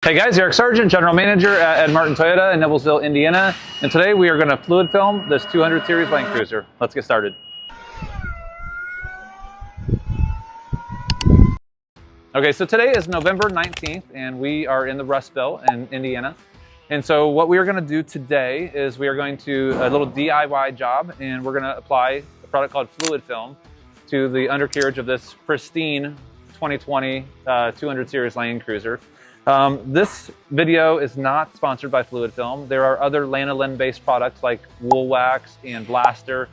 Hey guys, Eric Sargent, General Manager at Ed Martin Toyota in Nevillesville, Indiana. And today we are going to fluid film this 200 Series Land Cruiser. Let's get started. Okay, so today is November 19th and we are in the Rust Belt in Indiana. And so what we are going to do today is we are going to a little DIY job, and we're going to apply a product called fluid film to the undercarriage of this pristine 2020 200 Series Land Cruiser. This video is not sponsored by Fluid Film. There are other lanolin-based products like Woolwax and Blaster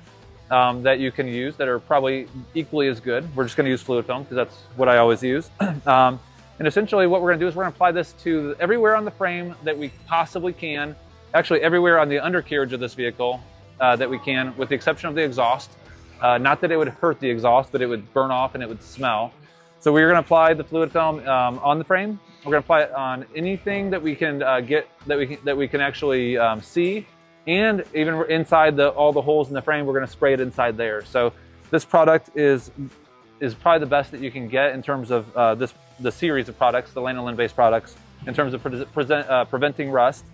that you can use that are probably equally as good. We're just going to use Fluid Film because that's what I always use. And essentially what we're going to do is we're going to apply this to everywhere on the frame that we possibly can, actually everywhere on the undercarriage of this vehicle that we can, with the exception of the exhaust. Not that it would hurt the exhaust, but it would burn off and it would smell. So we're going to apply the fluid film on the frame. We're going to apply it on anything that we can get that we can actually see, and even inside all the holes in the frame, we're going to spray it inside there. So this product is probably the best that you can get in terms of the series of products, the lanolin-based products, in terms of preventing rust.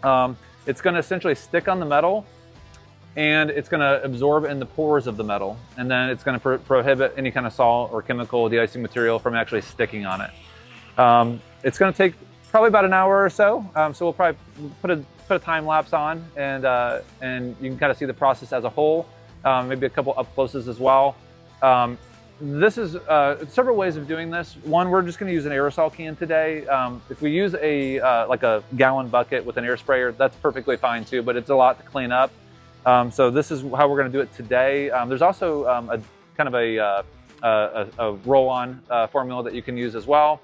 It's going to essentially stick on the metal, and it's going to absorb in the pores of the metal, and then it's going to prohibit any kind of salt or chemical de-icing material from actually sticking on it. It's going to take probably about an hour or so, so we'll probably put a time lapse on, and you can kind of see the process as a whole, maybe a couple up closes as well. This is several ways of doing this. One, we're just going to use an aerosol can today. If we use like a gallon bucket with an air sprayer, that's perfectly fine too, but it's a lot to clean up. So this is how we're going to do it today. There's also a kind of a roll-on formula that you can use as well.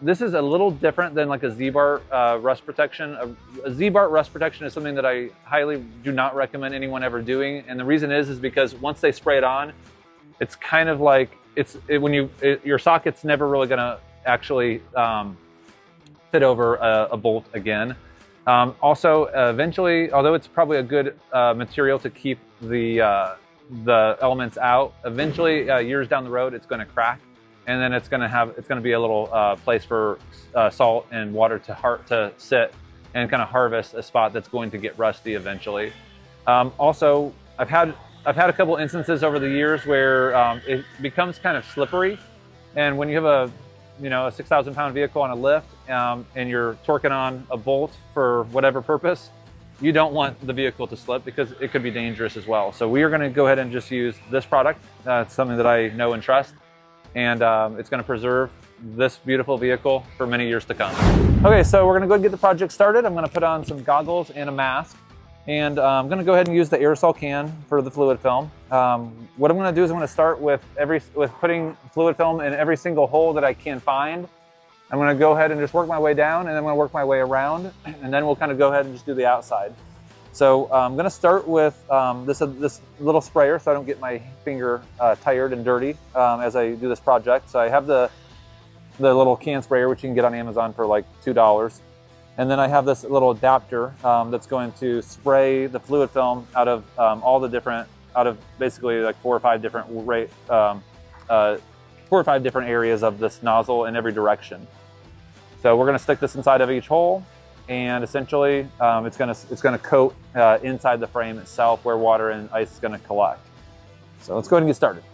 This is a little different than like a Z-Bar rust protection. A Z-Bar rust protection is something that I highly do not recommend anyone ever doing, and the reason is because once they spray it on, it's kind of like your socket's never really going to actually fit over a bolt again. Also, eventually, although it's probably a good material to keep the elements out, eventually years down the road it's going to crack, and then it's going to be a little place for salt and water to sit and kind of harvest a spot that's going to get rusty eventually. Also, I've had a couple instances over the years where it becomes kind of slippery, and when you have a 6,000 pound vehicle on a lift and you're torquing on a bolt for whatever purpose, you don't want the vehicle to slip because it could be dangerous as well. So we are going to go ahead and just use this product. It's something that I know and trust, and it's going to preserve this beautiful vehicle for many years to come. Okay, so we're going to go ahead and get the project started. I'm going to put on some goggles and a mask, and I'm going to go ahead and use the aerosol can for the fluid film. What I'm going to do is I'm going to start with putting fluid film in every single hole that I can find. I'm going to go ahead and just work my way down, and then I'm going to work my way around, and then we'll kind of go ahead and just do the outside. So I'm going to start with this little sprayer so I don't get my finger tired and dirty as I do this project. So I have the little can sprayer, which you can get on Amazon for like $2. And then I have this little adapter that's going to spray the fluid film out of basically like 4 or 5 different areas of this nozzle in every direction. So we're going to stick this inside of each hole, and essentially it's going to coat inside the frame itself where water and ice is going to collect. So let's go ahead and get started.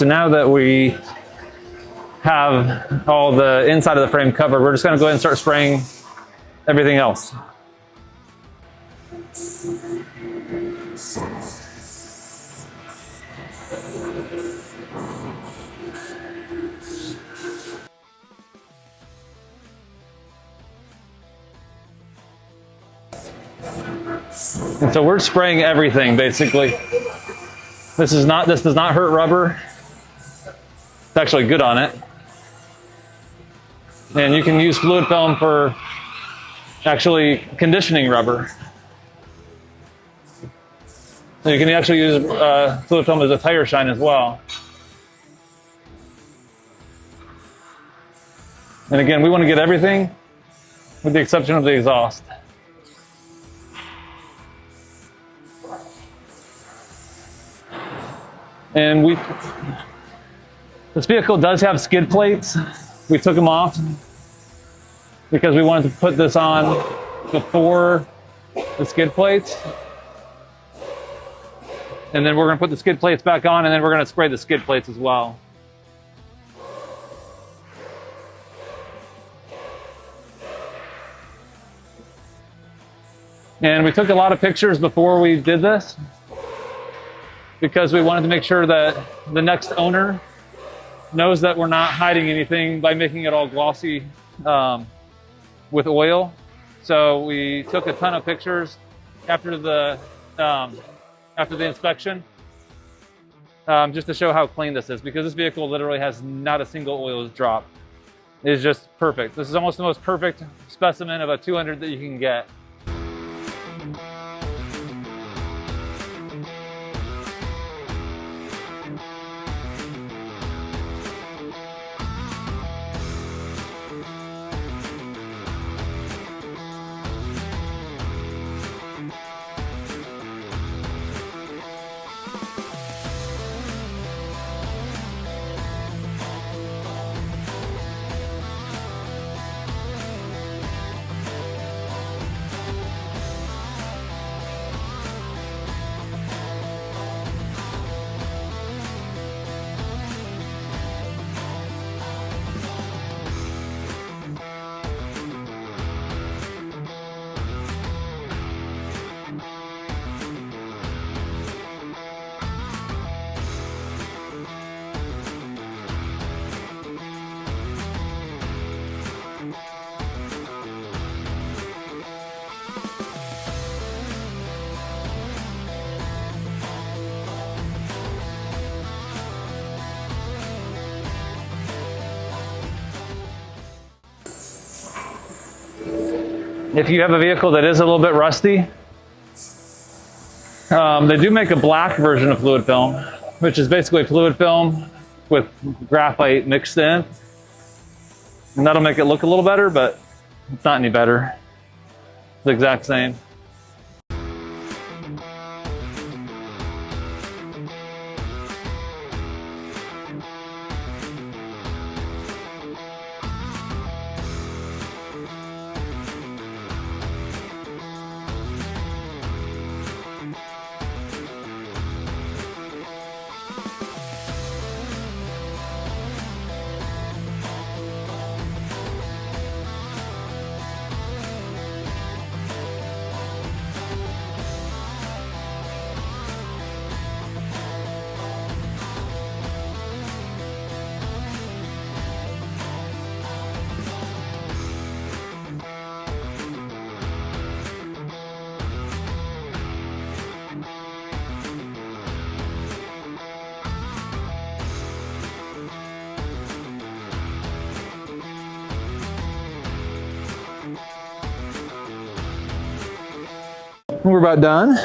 so now that we have all the inside of the frame covered, we're just going to go ahead and start spraying everything else. And so we're spraying everything basically. This does not hurt rubber. It's actually good on it. And you can use fluid film for actually conditioning rubber. So you can actually use fluid film as a tire shine as well. And again, we want to get everything with the exception of the exhaust. And this vehicle does have skid plates. We took them off because we wanted to put this on before the skid plates. And then we're going to put the skid plates back on, and then we're going to spray the skid plates as well. And we took a lot of pictures before we did this because we wanted to make sure that the next owner knows that we're not hiding anything by making it all glossy with oil. So we took a ton of pictures after the inspection just to show how clean this is, because this vehicle literally has not a single oil drop. It's just perfect. This is almost the most perfect specimen of a 200 that you can get. If you have a vehicle that is a little bit rusty, they do make a black version of fluid film, which is basically fluid film with graphite mixed in. And that'll make it look a little better, but it's not any better. It's the exact same. We're about done.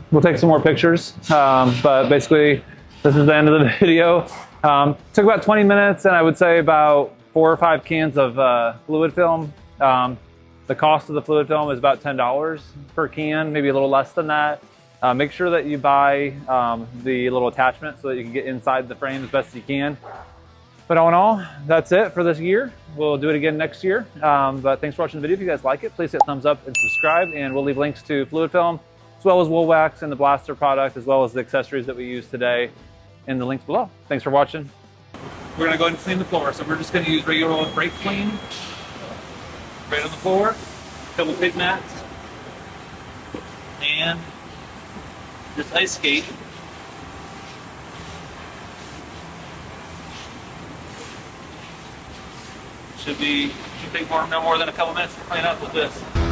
We'll take some more pictures, but basically this is the end of the video. Took about 20 minutes, and I would say about 4 or 5 cans of fluid film. The cost of the fluid film is about $10 per can, maybe a little less than that. Make sure that you buy the little attachment so that you can get inside the frame as best as you can. But all in all, that's it for this year. We'll do it again next year. But thanks for watching the video. If you guys like it, please hit thumbs up and subscribe, and we'll leave links to fluid film, well as Woolwax and the Blaster product, as well as the accessories that we use today in the links below. Thanks for watching. We're gonna go ahead and clean the floor. So we're just gonna use regular old brake clean right on the floor, a couple pig mats, and this ice skate. Should take no more than a couple minutes to clean up with this.